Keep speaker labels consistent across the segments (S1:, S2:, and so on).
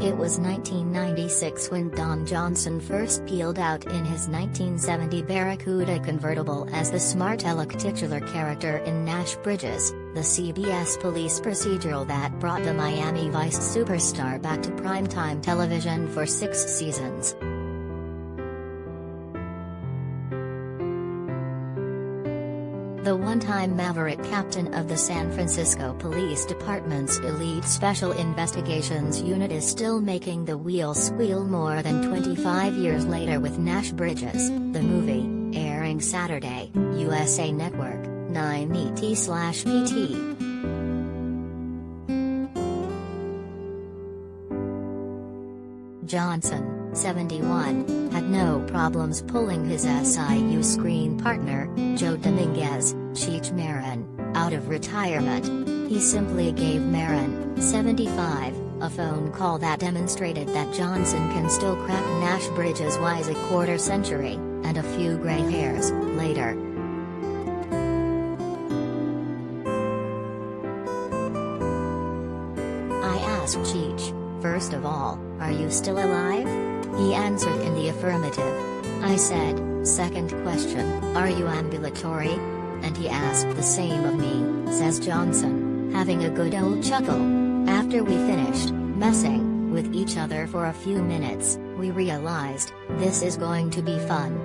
S1: It was 1996 when Don Johnson first peeled out in his 1970 Barracuda convertible as the smart-aleck titular character in Nash Bridges, the CBS police procedural that brought the Miami Vice superstar back to primetime television for 6 seasons. The one-time maverick captain of the San Francisco Police Department's elite Special Investigations Unit is still making the wheels squeal more than 25 years later with Nash Bridges, the movie, airing Saturday, USA Network, 9/ET/PT. Johnson, 71, had no problems pulling his SIU screen partner, Joe Dominguez, Cheech Marin, out of retirement. He simply gave Marin, 75, a phone call that demonstrated that Johnson can still crack Nash Bridges' wise a quarter century, and a few gray hairs, later. I asked Cheech, first of all, "Are you still alive?" He answered in the affirmative. I said, "Second question, are you ambulatory?" And he asked the same of me, says Johnson, having a good old chuckle. After we finished messing with each other for a few minutes, we realized, this is going to be fun.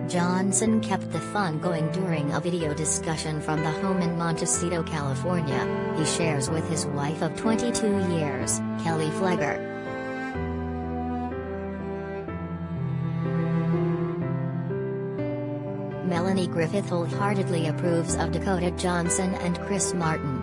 S1: Johnson kept the fun going during a video discussion from the home in Montecito, California, he shares with his wife of 22 years, Kelly Flegger. Melanie Griffith wholeheartedly approves of Dakota Johnson and Chris Martin.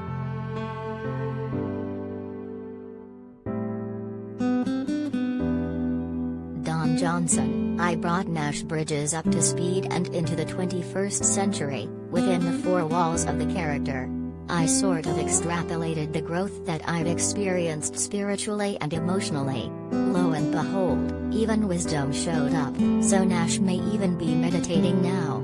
S1: Don Johnson, I brought Nash Bridges up to speed and into the 21st century, within the 4 walls of the character. I sort of extrapolated the growth that I've experienced spiritually and emotionally. Lo and behold, even wisdom showed up, so Nash may even be meditating now.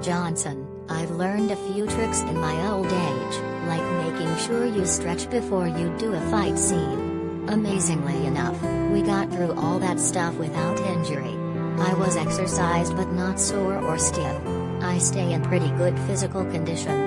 S1: Johnson, I've learned a few tricks in my old age, like making sure you stretch before you do a fight scene. Amazingly enough, we got through all that stuff without injury. I was exercised but not sore or stiff. I stay in pretty good physical condition.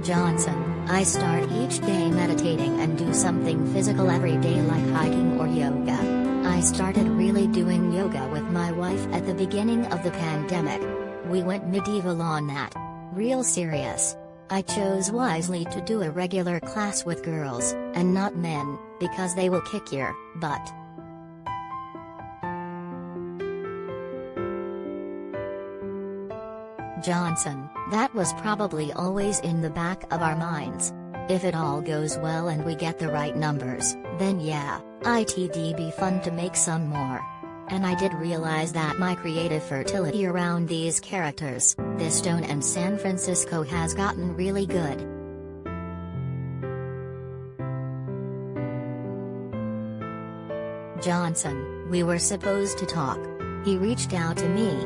S1: Johnson, I start each day meditating and do something physical every day like hiking or yoga. I started really doing yoga with my wife at the beginning of the pandemic. We went medieval on that. Real serious. I chose wisely to do a regular class with girls, and not men, because they will kick your butt. Johnson, that was probably always in the back of our minds. If it all goes well and we get the right numbers, then yeah, it'd be fun to make some more. And I did realize that my creative fertility around these characters, this tone and San Francisco has gotten really good. Johnson, we were supposed to talk. He reached out to me.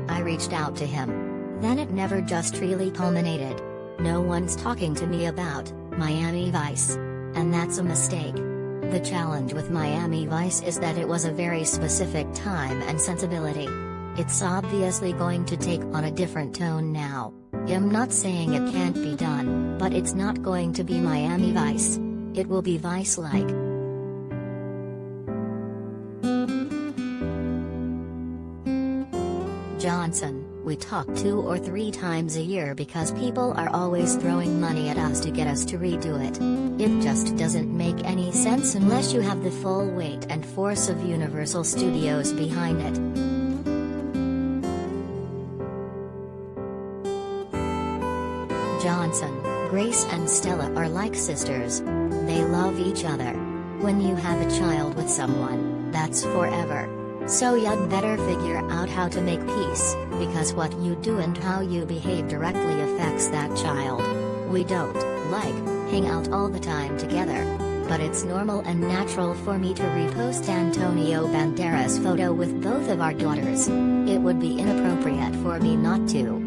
S1: I reached out to him. Then it never just really culminated. No one's talking to me about Miami Vice. And that's a mistake. The challenge with Miami Vice is that it was a very specific time and sensibility. It's obviously going to take on a different tone now. I'm not saying it can't be done, but it's not going to be Miami Vice. It will be Vice-like. Johnson, we talk 2 or 3 times a year because people are always throwing money at us to get us to redo it. It just doesn't make any sense unless you have the full weight and force of Universal Studios behind it. Johnson, Grace and Stella are like sisters. They love each other. When you have a child with someone, that's forever. So you'd better figure out how to make peace, because what you do and how you behave directly affects that child. We don't, like, hang out all the time together. but it's normal and natural for me to repost Antonio Banderas' photo with both of our daughters. It would be inappropriate for me not to.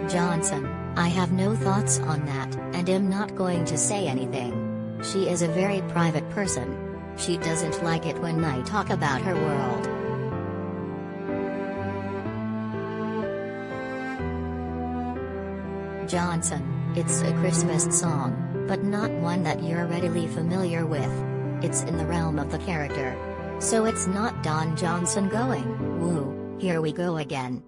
S1: Johnson, I have no thoughts on that, and am not going to say anything. She is a very private person. She doesn't like it when I talk about her world. Johnson, it's a Christmas song, but not one that you're readily familiar with. It's in the realm of the character. So it's not Don Johnson going, woo, here we go again.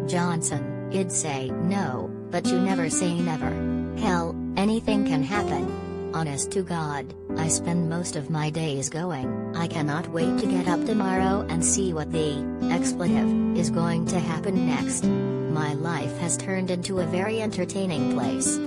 S1: Johnson, I'd say no, but you never say never. Hell, anything can happen. Honest to God, I spend most of my days going, I cannot wait to get up tomorrow and see what the expletive is going to happen next. My life has turned into a very entertaining place.